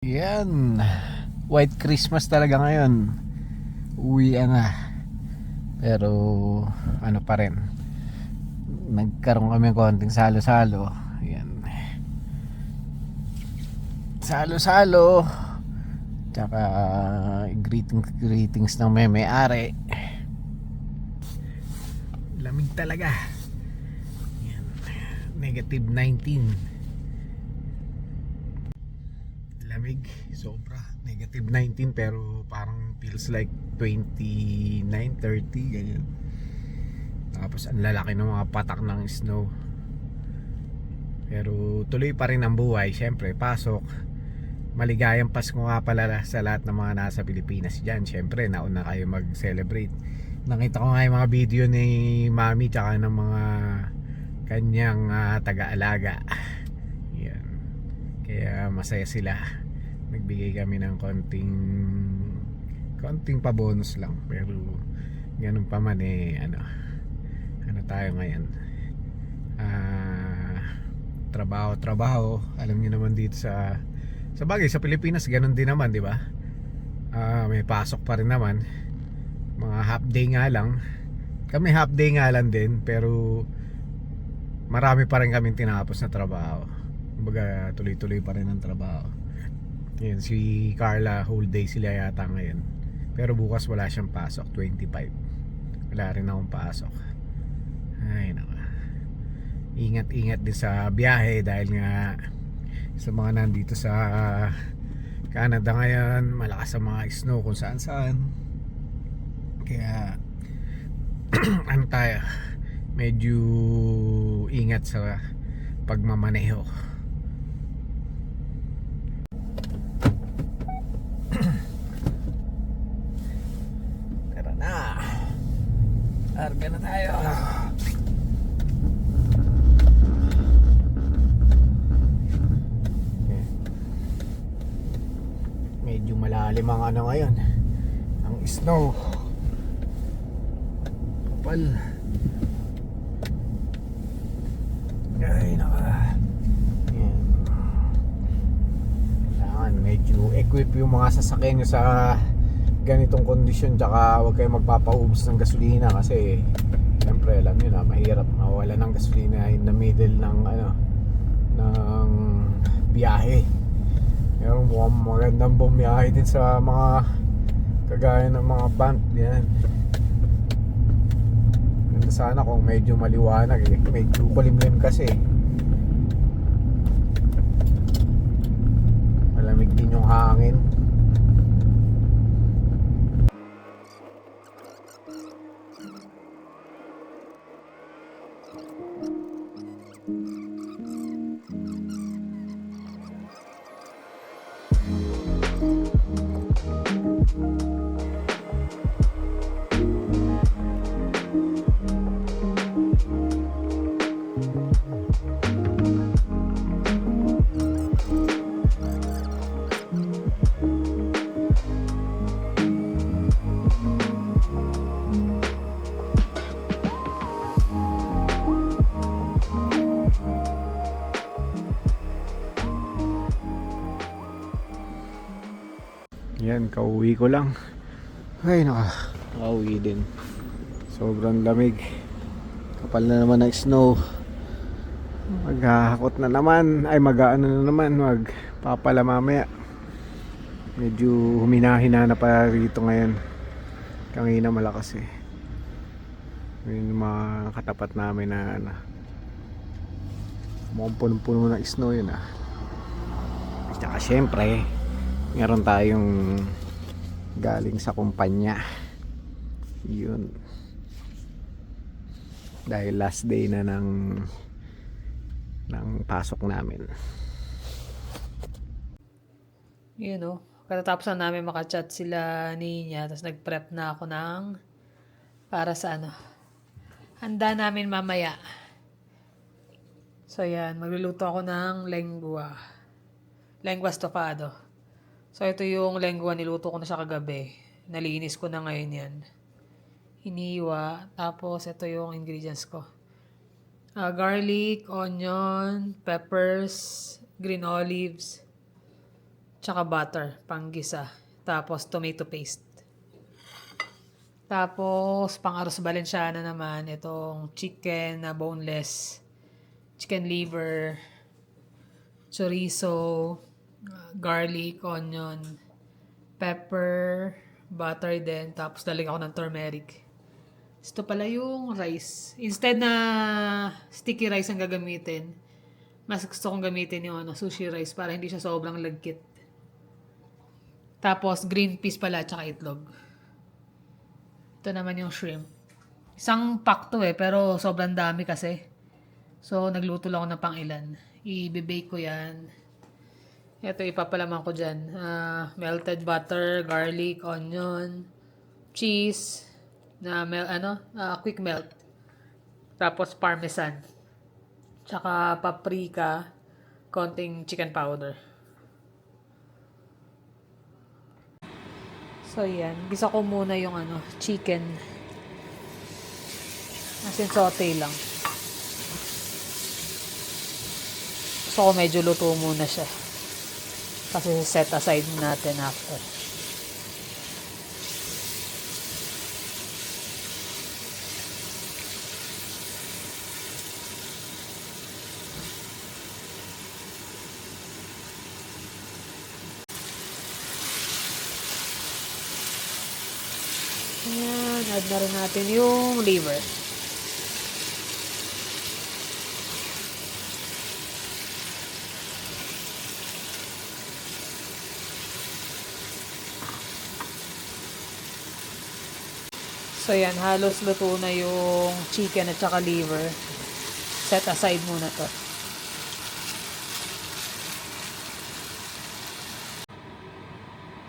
Yan, White Christmas talaga ngayon. Uwi na. Pero ano pa rin, nagkaroon kami ng konting salo-salo. Yan, salo-salo, tsaka greetings ng may-ari. Lamig talaga. Yan, negative 19. Lamig, sobra. Negative 19 pero parang feels like 29, 30 ganyan. Tapos ang lalaki ng mga patak ng snow. Pero tuloy pa rin ang buhay. Siyempre, pasok. Maligayang Pasko nga pala sa lahat ng mga nasa Pilipinas dyan. Siyempre, nauna kayo mag-celebrate. Nakita ko nga yung mga video ni Mami tsaka ng mga kanyang taga-alaga. Yan. Kaya masaya sila. Nagbigay kami ng konting pa-bonus lang. Pero ganun pa man ano tayo ngayon, trabaho. Alam niyo naman dito sa bagay sa Pilipinas ganun din naman, di ba? May pasok pa rin naman. Mga half day nga lang. Kami half day nga lang din, pero marami pa rin kaming tinapos na trabaho. Kumbaga tuloy-tuloy pa rin ang trabaho. Yan, si Carla whole day sila yata ngayon. Pero bukas wala siyang pasok, 25. Wala rin akong pasok. Ay naka. Ingat-ingat din sa biyahe dahil nga sa mga nandito sa Canada ngayon, malakas ang mga snow kung saan-saan. Kaya ano tayo, medyo ingat sa pagmamaneho. Tara na, arga na tayo. Medyo malalim ang ano ngayon, ang snow. Kapal. Ay naka. Yan. Kailangan medyo equip yung mga sasakyan nyo sa ganitong kondisyon, tsaka huwag kayo magpapaubos ng gasolina kasi siyempre alam nyo na mahirap mawala ng gasolina in the middle ng ng biyahe. Pero mukhang magandang bumiyahe din sa mga kagaya ng mga band yan. Ganda sana kung medyo maliwanag medyo kulimlim kasi. hangin. Yan, kauwi ko lang. Ay, nakauwi din. Sobrang lamig. Kapal na naman ng snow. Maghahakot na naman. Ay, mag-aano na naman. Magpapala mamaya. Medyo humina-hina na pa rito ngayon. Kanina malakas eh. Yung mga katapat namin na mukhang punong-puno ng snow yun ah. At saka syempre, meron tayong galing sa kumpanya. Yun. Dahil last day na ng pasok namin. Yun o. Katatapos na namin makachat sila niya. Tapos nag-prep na ako para sa handa namin mamaya. So yan. Magluluto ako ng lengua. Lengua estofado. So, ito yung lengua, niluto ko na siya kagabi. Nalinis ko na ngayon yan. Hiniwa. Tapos, ito yung ingredients ko. Garlic, onion, peppers, green olives, tsaka butter, panggisa. Tapos, tomato paste. Tapos, pang-arroz Valenciana naman, itong chicken na boneless, chicken liver, chorizo, garlic, onion, pepper, butter din. Tapos dalig ako ng turmeric. Ito pala yung rice. Instead na sticky rice ang gagamitin, mas gusto kong gamitin yung sushi rice para hindi siya sobrang lagkit. Tapos green peas pala tsaka itlog. Ito naman yung shrimp. Isang pack to pero sobrang dami kasi. So nagluto lang ako ng pang-ilan. I-bake ko yan. Ito ipapalaman ko dyan. Melted butter, garlic, onion, cheese, quick melt. Tapos parmesan. Tsaka paprika, konting chicken powder. So yan, gisa ko muna yung chicken. As in saute lang. So medyo luto muna siya. Kasi set aside natin after. Ayan, add na rin natin yung liver. So yan, halos luto na yung chicken at saka liver. Set aside muna to.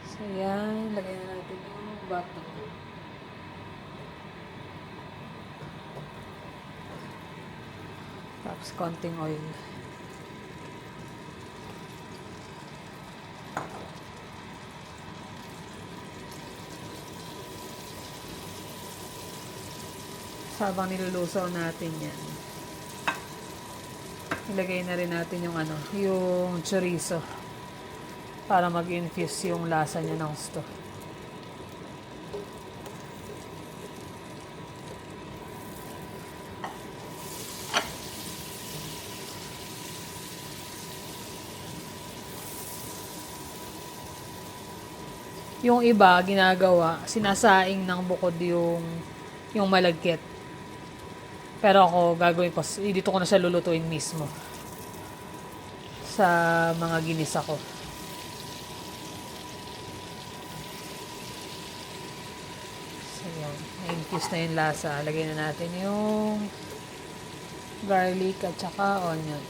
So yan, lagay na natin yung butter. Tapos konting oil. Habang nilulusaw natin yan, ilagay na rin natin yung yung chorizo para mag-infuse yung lasa niya ng gusto. Yung iba ginagawa, sinasaing ng bukod yung malagkit. Pero ako, gagawin ko, dito ko na siya lulutuin mismo. Sa mga ginisa ko. Ayan. Na-infuse na yung lasa. Lagyan na natin yung garlic at saka onion.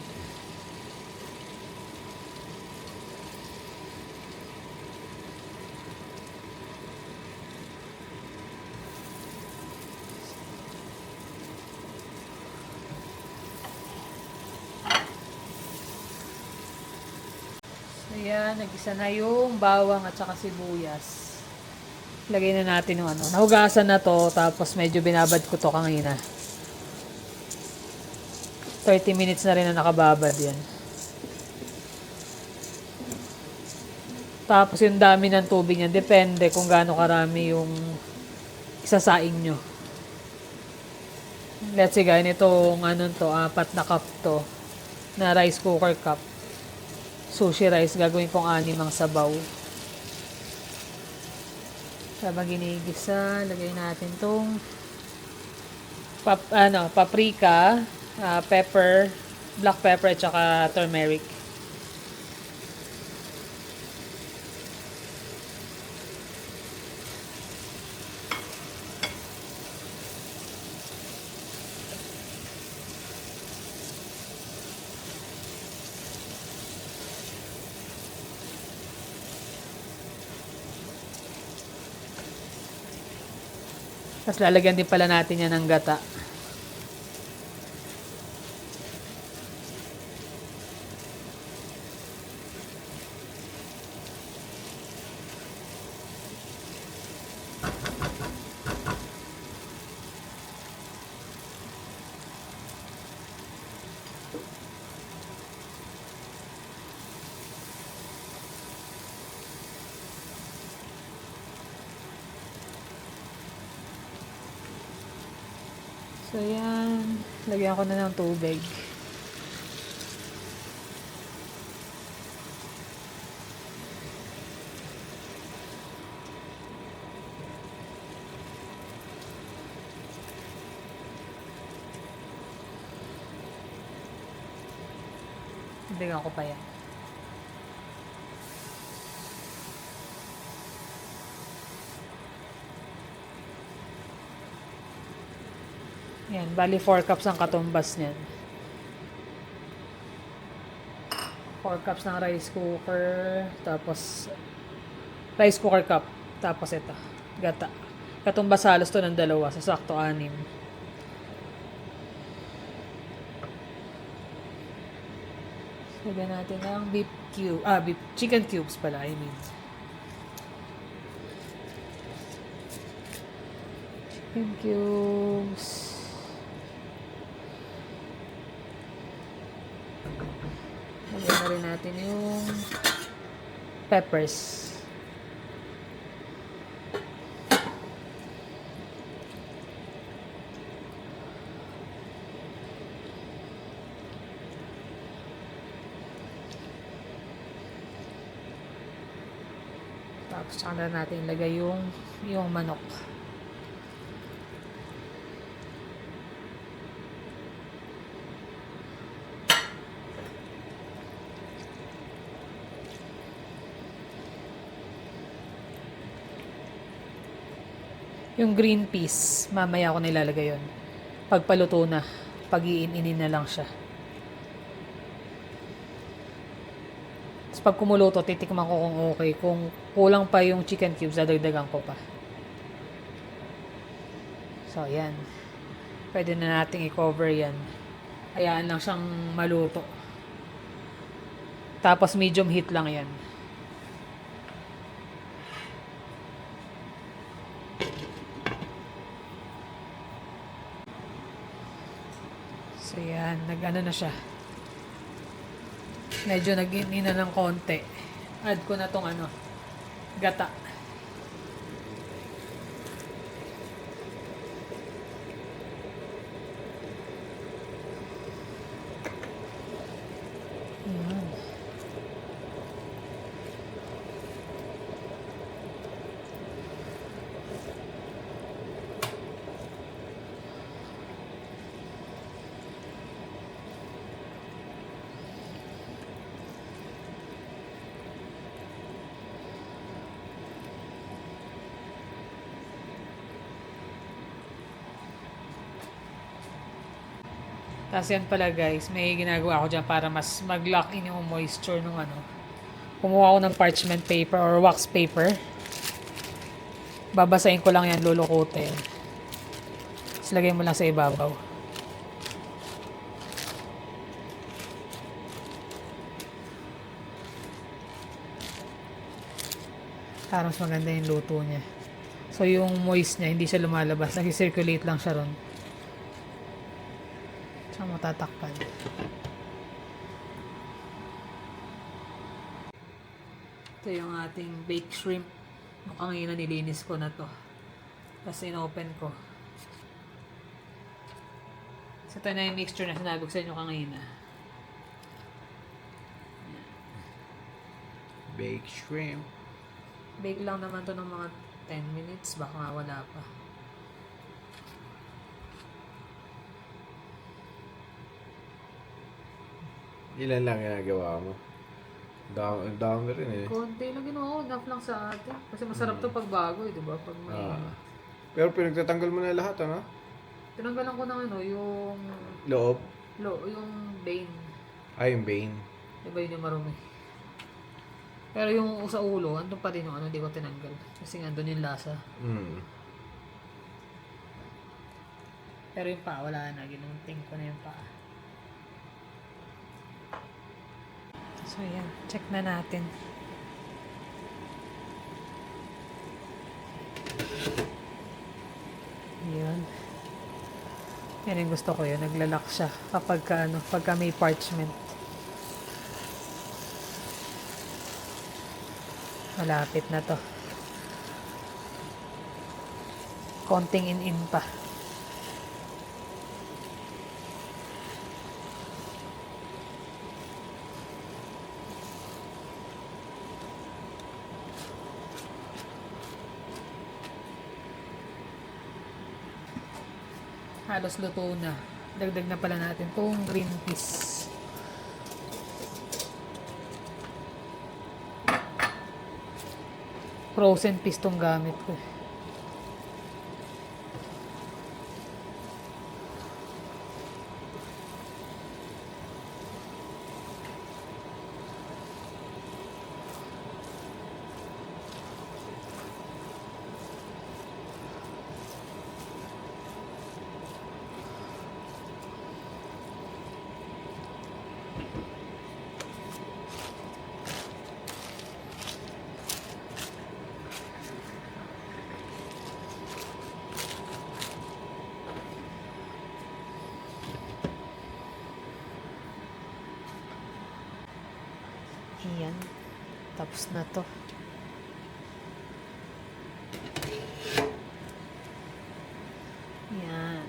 Ayan, nag-isa na yung bawang at saka sibuyas. Lagay na natin yung ano. Nahugasan na to, tapos medyo binabad ko to kanina. 30 minutes na rin na nakababad yan. Tapos yung dami ng tubig niya, depende kung gaano karami yung isasaing nyo. Let's say, ganitong ano to, 4 na cup to, na rice cooker cup. Sushi rice, gagawin kong 6 ang sabaw. Habang ginigisa, lagay natin tong paprika, pepper, black pepper at saka turmeric. Tapos lalagyan din pala natin yan ng gata. So yan, lagyan ko na ng tubig. Lagyan ko pa yan. Yan, bali 4 cups ang katumbas niyan. 4 cups ng rice cooker, tapos rice cooker cup, tapos ito, gata. Katumbas halos to ng 2, sa sakto 6. Lagyan natin ng chicken cubes pala, I mean. Chicken cubes. Lagyan na rin natin yung peppers. Tapos saka na natin ilagay yung manok. Yung green peas, mamaya ako nilalagay yun. Pagpaluto na, pag-iin-inin na lang siya. Tapos pag kumuluto, titikman ko kung okay. Kung kulang pa yung chicken cubes, dadagdagan ko pa. So, yan. Pwede na nating i-cover yan. Hayaan lang siyang maluto. Tapos medium heat lang yan. So yan, nag-ano na siya. Medyo nag-inina ng konti. Add ko na tong gata. Yan. Tapos yan pala guys, may ginagawa ako dyan para mas mag-lock in yung moisture nung ano. Kumuha ako ng parchment paper or wax paper. Babasahin ko lang yan, lulukutin. Tapos lagay mo lang sa ibabaw. Para mas maganda yung luto niya. So yung moist niya, hindi siya lumalabas. Nag-circulate lang siya ron. Tsaka matatakpan. Ito yung ating baked shrimp. Mukhang yun na nilinis ko na to. Tapos in-open ko. So ito na yung mixture na sinabi ko sa inyo kanina. Baked shrimp. Bake lang naman to ng mga 10 minutes. Baka nga wala pa. Ilan lang ginagawa mo? Dami rin eh. Konti lang ginawa ko. Enough lang sa atin. Kasi masarap to pag bago eh, di ba? Pag may... Pero pinagtatanggal mo na lahat, ano? Tinanggalan ko ng ano, yung... Loob? yung vein. Ay, yung vein. Diba yun yung marumi? Pero yung sa ulo, andun pa din yung ano, hindi ko tinanggal. Kasi nga andun yung lasa. Pero yung paa, wala na. Ginunting ko na yung paa. So yan, check na natin. Yan. Yan yung gusto ko yun. Naglalak siya kapag pagka may parchment. Malapit na to. Konting in pa. Halos luto na. Dagdag na pala natin tong green peas. Frozen peas tong gamit ko. Ayan. Tapos na to. Ayan.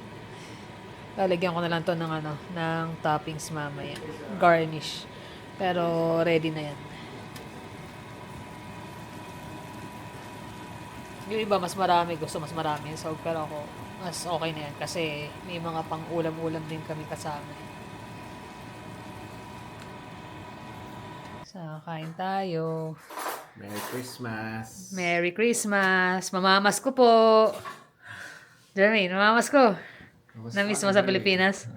Lalagyan ko na lang to ng ng toppings mamaya. Garnish. Pero ready na yan. Yung iba mas marami. Gusto mas marami. So, pero ako, mas okay na yan. Kasi may mga pang ulam-ulam din kami kasama. Kain tayo. Merry Christmas. Merry Christmas. Mamamas ko po. Jermaine, mamamas ko. Namiss mo sa Pilipinas?